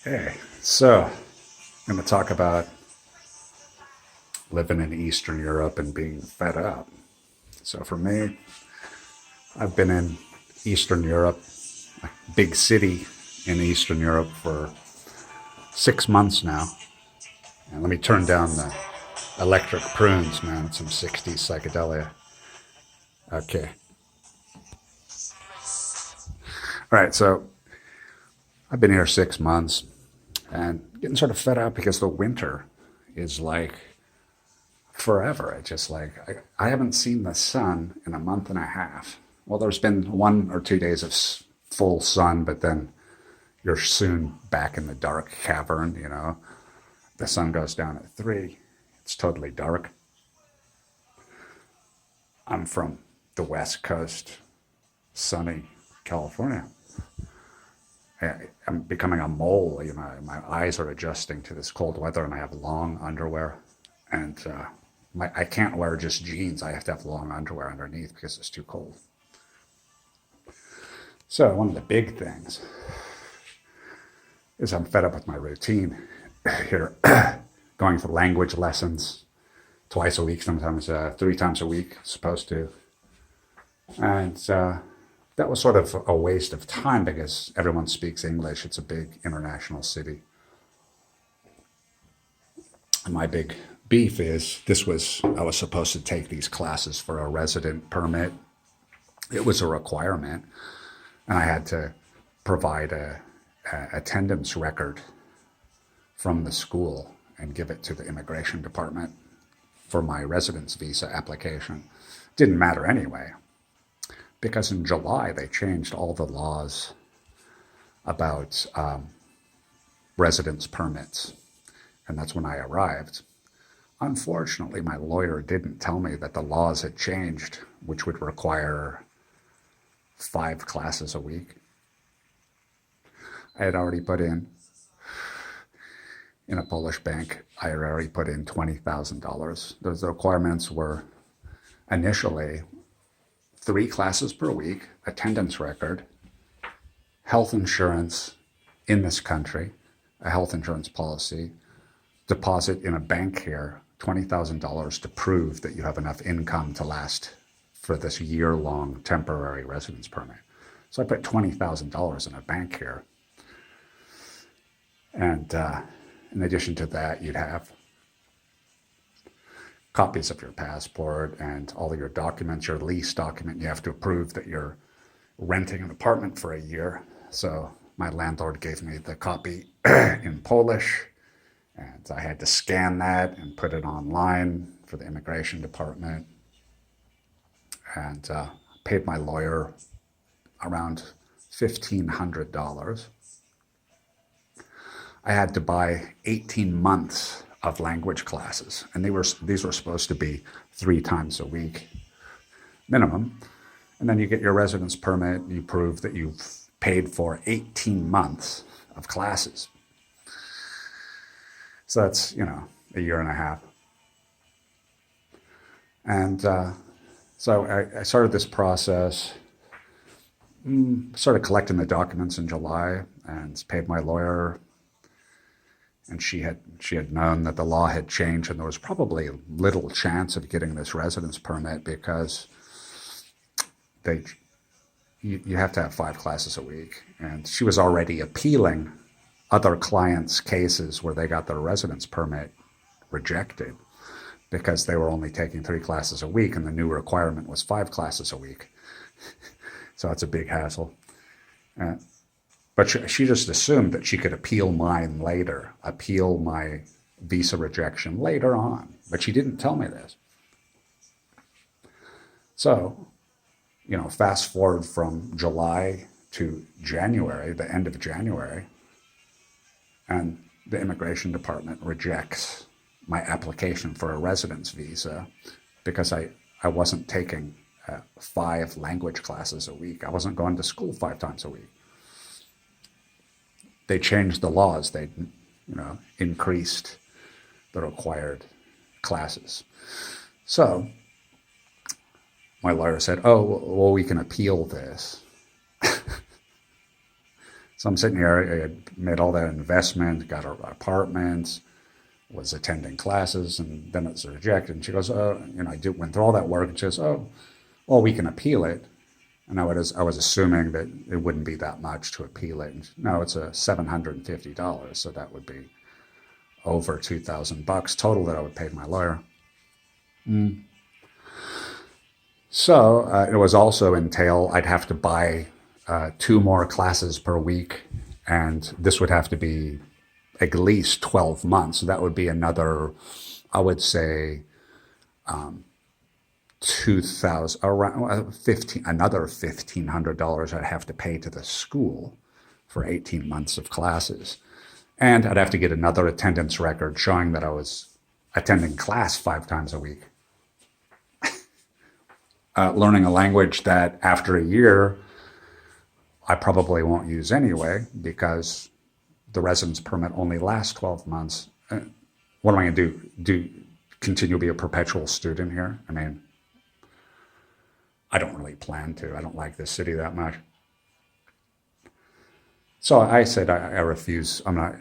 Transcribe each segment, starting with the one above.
Hey, so I'm going to talk about living in Eastern Europe and being fed up. So for me, I've been in Eastern Europe, a big city in Eastern Europe for 6 months now. And let me turn down the electric prunes, man. It's some 60s psychedelia. Okay. All right, so I've been here 6 months and getting sort of fed up because the winter is like forever. It's just like I haven't seen the sun in a month and a half. Well, there's been 1 or 2 days of full sun, but then you're soon back in the dark cavern. The sun goes down at 3. It's totally dark. I'm from the West Coast, sunny California. I'm becoming a mole. My eyes are adjusting to this cold weather, and I have long underwear, and I can't wear just jeans. I have to have long underwear underneath because it's too cold. So one of the big things is I'm fed up with my routine here, going for language lessons twice a week, sometimes 3 times a week, supposed to. And that was sort of a waste of time because everyone speaks English. It's a big international city. And my big beef is I was supposed to take these classes for a resident permit. It was a requirement, and I had to provide a attendance record from the school and give it to the immigration department for my residence visa application. Didn't matter anyway, because in July they changed all the laws about residence permits, and that's when I arrived. Unfortunately, my lawyer didn't tell me that the laws had changed, which would require 5 classes a week. I had already put in a Polish bank, I had already put in $20,000. Those requirements were initially 3 classes per week, attendance record, health insurance in this country, a health insurance policy, deposit in a bank here, $20,000 to prove that you have enough income to last for this year-long temporary residence permit. So I put $20,000 in a bank here. And in addition to that, you'd have copies of your passport and all of your documents, your lease document. You have to prove that you're renting an apartment for a year. So my landlord gave me the copy in Polish, and I had to scan that and put it online for the immigration department, and paid my lawyer around $1,500. I had to buy 18 months of language classes, and these were supposed to be 3 times a week minimum. And then you get your residence permit, you prove that you've paid for 18 months of classes. So that's, a year and a half. And so I started this process, started collecting the documents in July, and paid my lawyer. And she had known that the law had changed, and there was probably little chance of getting this residence permit because you have to have 5 classes a week. And she was already appealing other clients' cases where they got their residence permit rejected because they were only taking 3 classes a week, and the new requirement was 5 classes a week. So it's a big hassle. But she just assumed that she could appeal mine later, appeal my visa rejection later on. But she didn't tell me this. So, fast forward from July to January, the end of January, and the immigration department rejects my application for a residence visa because I wasn't taking 5 language classes a week. I wasn't going to school 5 times a week. They changed the laws. They, increased the required classes. So my lawyer said, oh, well, we can appeal this. So I'm sitting here, I made all that investment, got an apartment, was attending classes, and then it's rejected. And she goes, oh, went through all that work, and she goes, oh, well, we can appeal it. And I was assuming that it wouldn't be that much to appeal it. And no, it's a $750, so that would be over $2,000 total that I would pay my lawyer. So it was also entail I'd have to buy 2 more classes per week, and this would have to be at least 12 months. So that would be another, I would say, 2,000, around 15, another $1,500 I'd have to pay to the school for 18 months of classes. And I'd have to get another attendance record showing that I was attending class 5 times a week. Learning a language that after a year, I probably won't use anyway, because the residence permit only lasts 12 months. What am I going to do? Continue to be a perpetual student here? I mean, I don't really plan to. I don't like this city that much. So I said I refuse. I'm not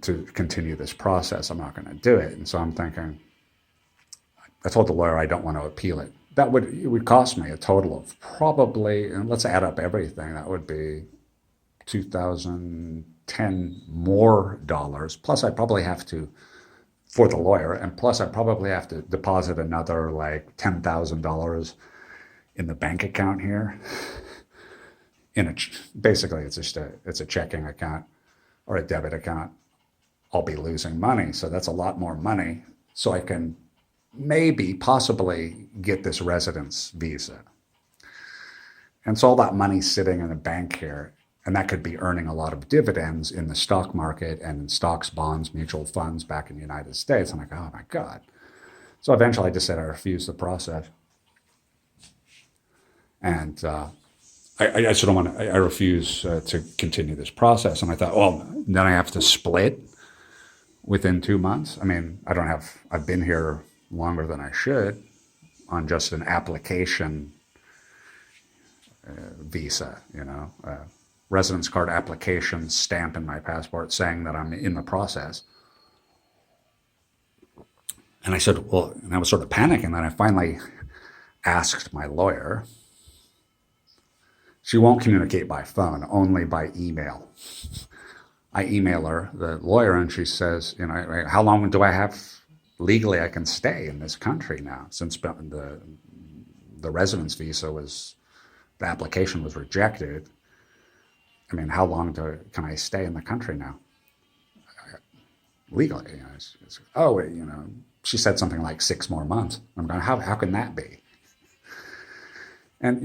to continue this process. I'm not going to do it. And so I'm thinking, I told the lawyer I don't want to appeal it. It would cost me a total of probably, and let's add up everything, that would be 2010 more dollars. Plus I'd probably have to, for the lawyer, and plus I'd probably have to deposit another like $10,000 in the bank account here. Basically it's a checking account or a debit account. I'll be losing money. So that's a lot more money. So I can possibly get this residence visa. And so all that money's sitting in a bank here, and that could be earning a lot of dividends in the stock market and in stocks, bonds, mutual funds back in the United States. I'm like, oh my God. So eventually I just said I refuse the process. And I sort of I refuse to continue this process. And I thought, well, then I have to split within 2 months. I mean, I've been here longer than I should on just an application visa, residence card application stamp in my passport saying that I'm in the process. And I said, well, and I was sort of panicking. Then I finally asked my lawyer. She won't communicate by phone, only by email. I email her, the lawyer, and she says, how long do I have legally I can stay in this country now, since the residence visa the application was rejected. I mean, how long can I stay in the country now? Legally, she said something like 6 more months. I'm going, how can that be? And,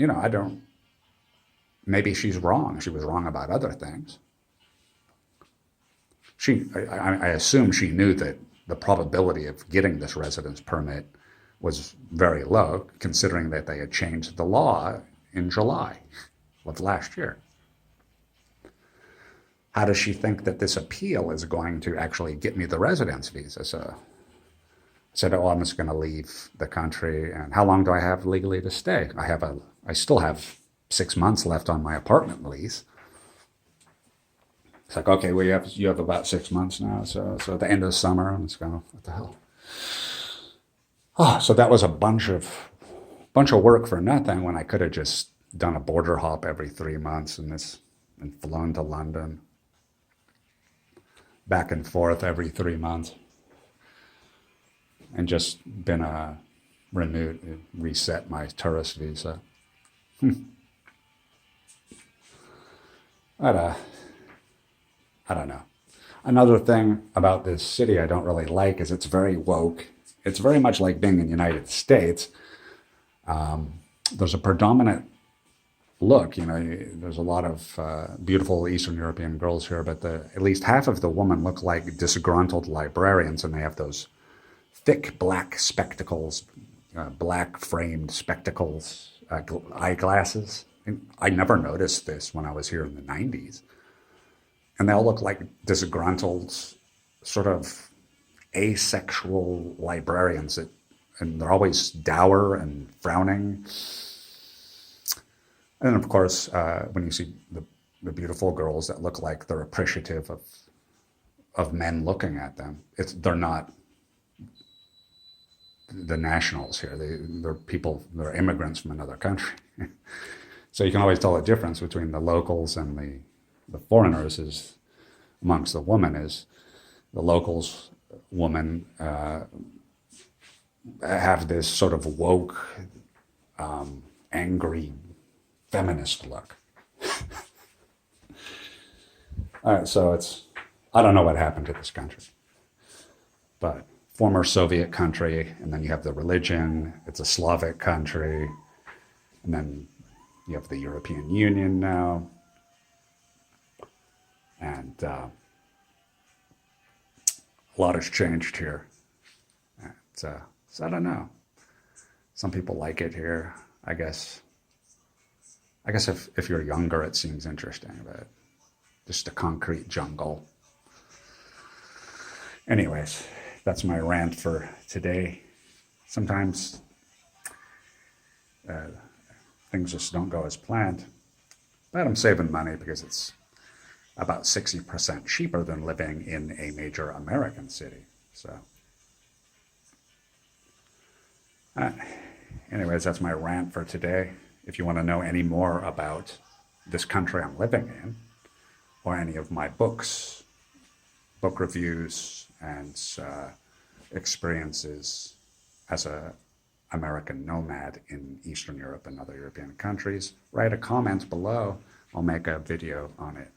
maybe she's wrong. She was wrong about other things. I assume she knew that the probability of getting this residence permit was very low, considering that they had changed the law in July of last year. How does she think that this appeal is going to actually get me the residence visa? So I said, oh, I'm just going to leave the country. And how long do I have legally to stay? I still have 6 months left on my apartment lease. It's like, okay, well, you have about 6 months now. So at the end of the summer, I'm just going, what the hell? Oh, so that was a bunch of work for nothing when I could have just done a border hop every 3 months and flown to London, back and forth every 3 months, and just been reset my tourist visa. I don't know. Another thing about this city I don't really like is it's very woke. It's very much like being in the United States. There's a predominant look, there's a lot of beautiful Eastern European girls here, but at least half of the women look like disgruntled librarians, and they have those thick black spectacles, black framed spectacles, eyeglasses. And I never noticed this when I was here in the 90s. And they all look like disgruntled, sort of asexual librarians, and they're always dour and frowning. And then, of course, when you see the beautiful girls that look like they're appreciative of men looking at them. They're not the nationals here. They're people, they're immigrants from another country. So you can always tell the difference between the locals and the foreigners is amongst the women is the locals woman have this sort of woke, angry, feminist look. All right, so I don't know what happened to this country, but former Soviet country, and then you have the religion, it's a Slavic country, and then you have the European Union now, and a lot has changed here. So I don't know. Some people like it here, I guess. I guess if you're younger, it seems interesting, but just a concrete jungle. Anyways, that's my rant for today. Sometimes things just don't go as planned, but I'm saving money because it's about 60% cheaper than living in a major American city. So anyways, that's my rant for today. If you want to know any more about this country I'm living in, or any of my books, book reviews, and experiences as an American nomad in Eastern Europe and other European countries, write a comment below. I'll make a video on it.